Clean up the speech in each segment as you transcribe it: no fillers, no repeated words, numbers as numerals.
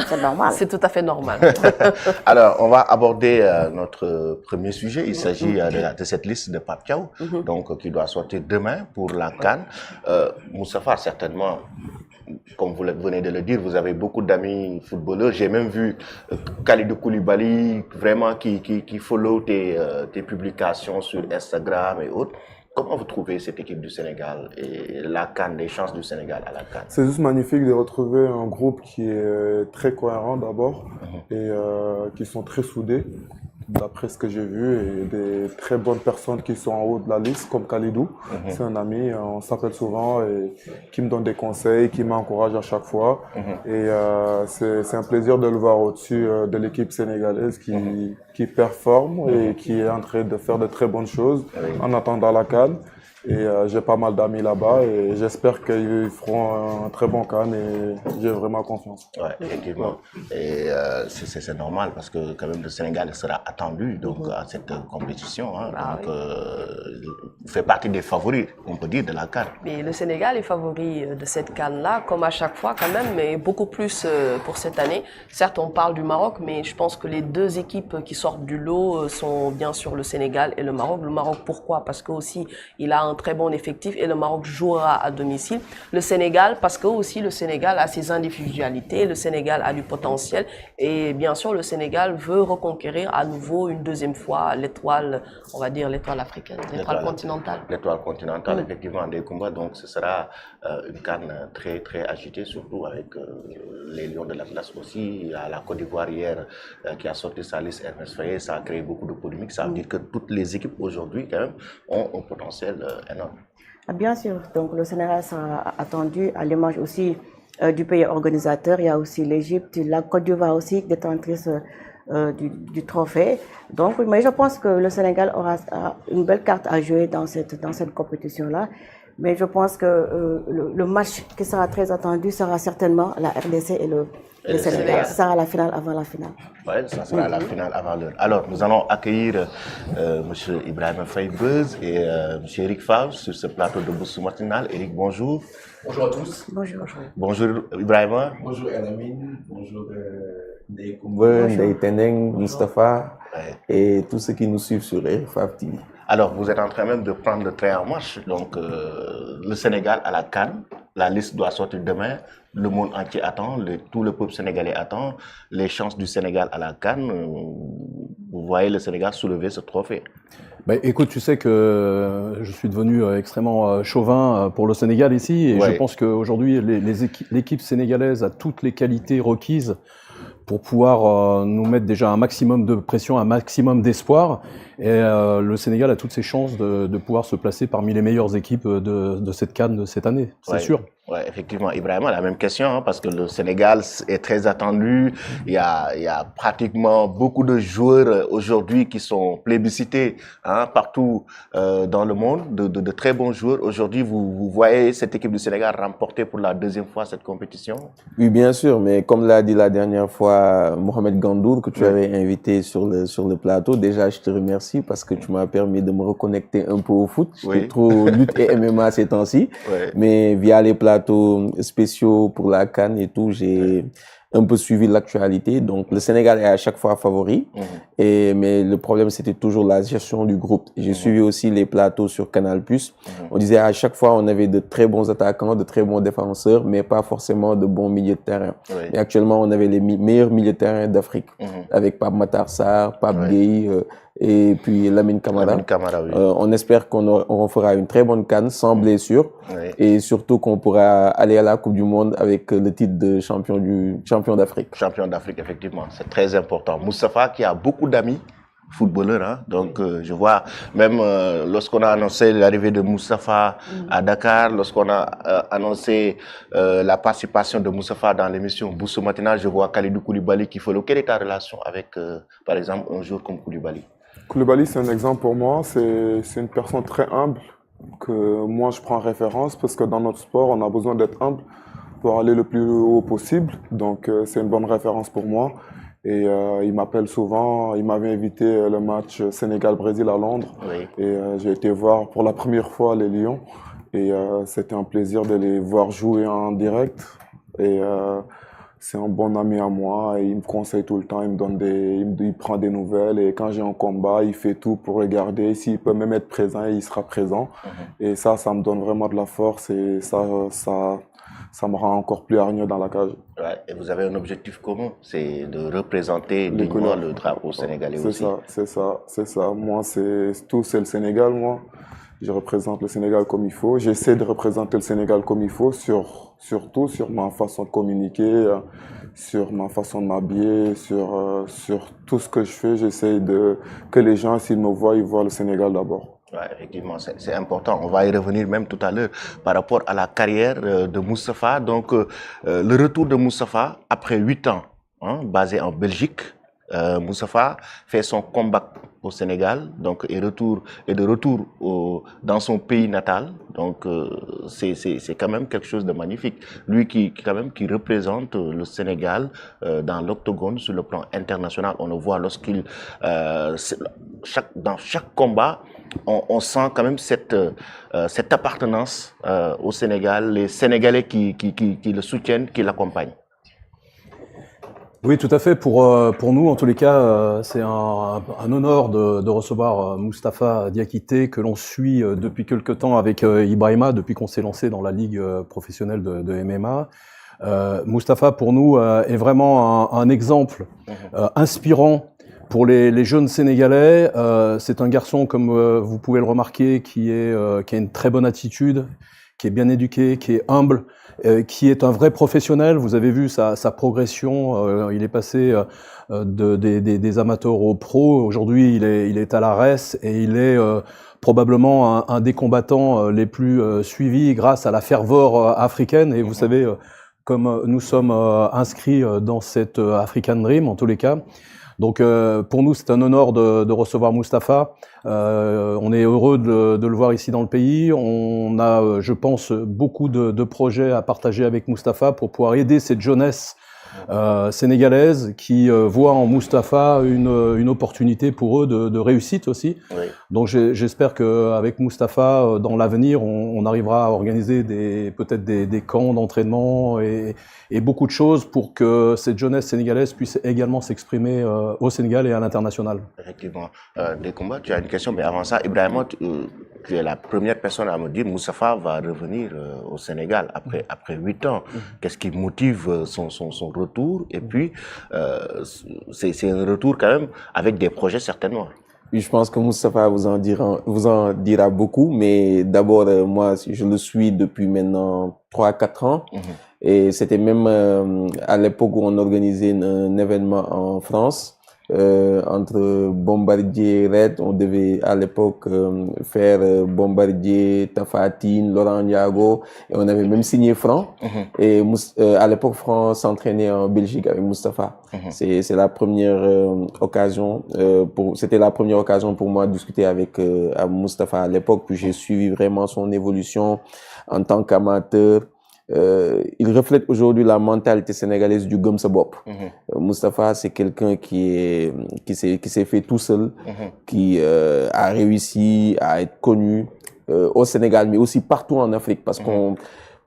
C'est normal. C'est tout à fait normal. Alors, on va aborder notre premier sujet. Il s'agit de cette liste de Pape Thiaw, donc qui doit sortir demain pour la CAN. Moustapha, certainement, comme vous venez de le dire, vous avez beaucoup d'amis footballeurs. J'ai même vu Kalidou Koulibaly, vraiment, qui follow tes publications sur Instagram et autres. Comment vous trouvez cette équipe du Sénégal et la CAN, les chances du Sénégal à la CAN? C'est juste magnifique de retrouver un groupe qui est très cohérent d'abord et qui sont très soudés, d'après ce que j'ai vu, et des très bonnes personnes qui sont en haut de la liste, comme Kalidou. C'est un ami, on s'appelle souvent et qui me donne des conseils, qui m'encourage à chaque fois. Et c'est un plaisir de le voir au-dessus de l'équipe sénégalaise qui performe et qui est en train de faire de très bonnes choses en attendant la CAN. Et j'ai pas mal d'amis là-bas et j'espère qu'ils feront un très bon CAN et j'ai vraiment confiance. Ouais, effectivement. Et c'est normal parce que quand même le Sénégal sera attendu donc à cette compétition. Hein. Vous faites partie des favoris, on peut dire, de la CAN. Mais le Sénégal est favori de cette CAN-là, comme à chaque fois quand même, mais beaucoup plus pour cette année. Certes, on parle du Maroc, mais je pense que les deux équipes qui sortent du lot sont bien sûr le Sénégal et le Maroc. Le Maroc, pourquoi? Parce que aussi il a un très bon effectif et le Maroc jouera à domicile. Le Sénégal, parce que aussi le Sénégal a ses individualités, le Sénégal a du potentiel et bien sûr le Sénégal veut reconquérir à nouveau une deuxième fois l'étoile, on va dire l'étoile africaine, l'étoile continentale. L'étoile continentale, effectivement, des combats. Donc ce sera une CAN très très agitée, surtout avec les Lions de l'Atlas aussi. Il y a la Côte d'Ivoire hier qui a sorti sa liste Ernest Faye. Ça a créé beaucoup de polémiques. Ça veut dire que toutes les équipes aujourd'hui quand même ont un potentiel énorme. Bien sûr, donc le Sénégal sera attendu à l'image aussi du pays organisateur. Il y a aussi l'Égypte, la Côte d'Ivoire aussi, détentrice du trophée. Donc, mais je pense que le Sénégal aura une belle carte à jouer dans cette compétition-là. Mais je pense que le match qui sera très attendu sera certainement la RDC et le Sénégal. Ce sera la finale avant la finale. Oui, ça sera la finale avant l'heure. Alors, nous allons accueillir M. Ibrahima Faye Beuz et M. Eric Favre sur ce plateau de Bourse matinale. Eric, bonjour. Bonjour à tous. Bonjour. Bonjour Ibrahima. Bonjour Elamine. Bonjour Ndeye Teneng, Moustapha et tous ceux qui nous suivent sur RFAF TV. Alors, vous êtes en train même de prendre le train en marche. Donc, le Sénégal à la CAN, la liste doit sortir demain. Le monde entier attend, tout le peuple sénégalais attend. Les chances du Sénégal à la CAN, vous voyez le Sénégal soulever ce trophée. Ben, écoute, tu sais que je suis devenu extrêmement chauvin pour le Sénégal ici. Et je pense qu'aujourd'hui, l'équipe sénégalaise a toutes les qualités requises pour pouvoir nous mettre déjà un maximum de pression, un maximum d'espoir. Et le Sénégal a toutes ses chances de pouvoir se placer parmi les meilleures équipes de cette CAN de cette année, c'est sûr. Oui, effectivement. Ibrahima, la même question, hein, parce que le Sénégal est très attendu. Il y a pratiquement beaucoup de joueurs aujourd'hui qui sont plébiscités partout dans le monde, de très bons joueurs. Aujourd'hui, vous voyez cette équipe du Sénégal remporter pour la deuxième fois cette compétition? Oui, bien sûr, mais comme l'a dit la dernière fois Mohamed Gandour, que tu avais invité sur le plateau, déjà je te remercie parce que tu m'as permis de me reconnecter un peu au foot. J'étais trop lutte et MMA ces temps-ci, mais via les plateaux spéciaux pour la CAN et tout, j'ai un peu suivi l'actualité. Donc le Sénégal est à chaque fois favori, mais le problème c'était toujours la gestion du groupe. J'ai suivi aussi les plateaux sur Canal+. On disait à chaque fois on avait de très bons attaquants, de très bons défenseurs, mais pas forcément de bons milieux de terrain. Et actuellement on avait les meilleurs milieux de terrain d'Afrique, avec Pape Matar Sarr, Pape Gueye et puis Lamine Camara. On espère qu'on fera une très bonne CAN sans blessure et surtout qu'on pourra aller à la Coupe du Monde avec le titre de champion d'Afrique. Champion d'Afrique, effectivement, c'est très important. Moustapha qui a beaucoup d'amis footballeurs, hein. Donc je vois même lorsqu'on a annoncé l'arrivée de Moustapha à Dakar, lorsqu'on a annoncé la participation de Moustapha dans l'émission Bourse matinale, je vois Kalidou Koulibaly qui follow. Quelle est ta relation avec, par exemple, un joueur comme Koulibaly? Koulibaly, c'est un exemple pour moi. C'est une personne très humble que moi je prends référence parce que dans notre sport, on a besoin d'être humble pour aller le plus haut possible. Donc c'est une bonne référence pour moi. Et il m'appelle souvent. Il m'avait invité le match Sénégal-Brésil à Londres. Et j'ai été voir pour la première fois les Lions. Et c'était un plaisir de les voir jouer en direct. Et c'est un bon ami à moi. Et il me conseille tout le temps, il prend des nouvelles. Et quand j'ai un combat, il fait tout pour regarder. S'il peut même être présent, il sera présent. Et ça me donne vraiment de la force et ça me rend encore plus hargneux dans la cage. Ouais, et vous avez un objectif commun, c'est de représenter dignement le drapeau sénégalais aussi. C'est ça. Moi, c'est le Sénégal, moi. Je représente le Sénégal comme il faut. J'essaie de représenter le Sénégal comme il faut, surtout sur ma façon de communiquer, sur ma façon de m'habiller, sur tout ce que je fais. J'essaie que les gens, s'ils me voient, ils voient le Sénégal d'abord. Ouais, effectivement, c'est important. On va y revenir même tout à l'heure par rapport à la carrière de Moustapha. Donc, le retour de Moustapha après 8 ans, basé en Belgique. Moustapha fait son comeback au Sénégal, donc est de retour dans son pays natal. Donc, c'est quand même quelque chose de magnifique. Lui qui représente le Sénégal dans l'octogone sur le plan international. On le voit lorsqu'il dans chaque combat. On sent quand même cette appartenance au Sénégal, les Sénégalais qui le soutiennent, qui l'accompagnent. Oui, tout à fait. Pour nous, en tous les cas, c'est un honneur de recevoir Moustapha Diakité, que l'on suit depuis quelque temps avec Ibrahima, depuis qu'on s'est lancé dans la ligue professionnelle de MMA. Moustapha, pour nous, est vraiment un exemple inspirant pour les jeunes Sénégalais. C'est un garçon, comme vous pouvez le remarquer, qui a une très bonne attitude, qui est bien éduqué, qui est humble, qui est un vrai professionnel. Vous avez vu sa progression. Il est passé des amateurs aux pros. Aujourd'hui, il est à la RES et il est probablement un des combattants les plus suivis grâce à la ferveur africaine. Et vous savez, comme nous sommes inscrits dans cette African Dream, en tous les cas. Donc pour nous, c'est un honneur de recevoir Moustapha. On est heureux de le voir ici dans le pays. On a, je pense, beaucoup de projets à partager avec Moustapha pour pouvoir aider cette jeunesse sénégalaise qui voit en Moustapha une opportunité pour eux de réussite aussi. Oui. Donc j'espère qu'avec Moustapha, dans l'avenir, on arrivera à organiser peut-être des camps d'entraînement et beaucoup de choses pour que cette jeunesse sénégalaise puisse également s'exprimer au Sénégal et à l'international. Effectivement. Des combats, tu as une question, mais avant ça, Ibrahima, tu es la première personne à me dire Moustapha va revenir au Sénégal après 8 ans. Qu'est-ce qui motive son retour? Et puis, c'est un retour quand même avec des projets certainement. Oui, je pense que Moustapha vous en dira beaucoup, mais d'abord, moi, je le suis depuis maintenant 3-4 ans. Et c'était même à l'époque où on organisait un événement en France. Entre Bombardier et Red, on devait à l'époque faire Bombardier, Tafatine, Laurent Ndiago, et on avait même signé Franc. Et à l'époque, Franc s'entraînait en Belgique avec Moustapha. C'est la première occasion c'était la première occasion pour moi de discuter avec Moustapha à l'époque. Puis j'ai suivi vraiment son évolution en tant qu'amateur. Il reflète aujourd'hui la mentalité sénégalaise du Gëm Sa Bopp. Moustapha, c'est quelqu'un qui s'est fait tout seul, qui a réussi à être connu au Sénégal, mais aussi partout en Afrique, parce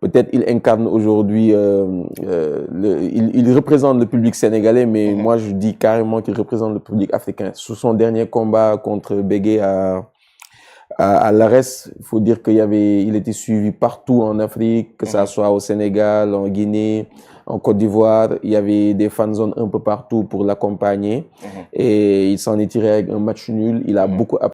peut-être il incarne aujourd'hui, il représente le public sénégalais, mais moi je dis carrément qu'il représente le public africain. Sur son dernier combat contre Bégué à l'ARES, il faut dire il était suivi partout en Afrique, que ça soit au Sénégal, en Guinée, en Côte d'Ivoire. Il y avait des fan zones un peu partout pour l'accompagner. Et il s'en est tiré avec un match nul. Il a beaucoup